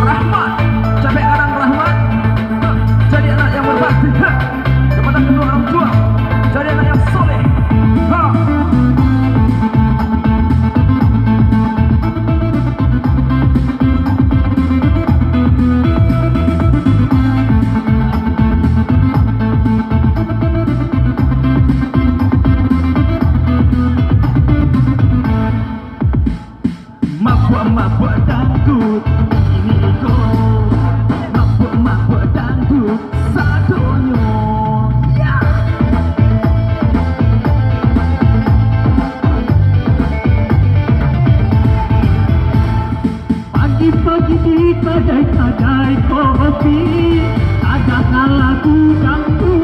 Rahmat, capek kadang Rahmat. Jadi anak yang berbakti. Kepada kedua orang tua, jadi anak yang soleh. Mabuk-mabuk dangdut ini kau, mabuk-mabuk dangdut sadonyo. Pagi-pagi di kedai-kedai kopi ada lagu dangdut.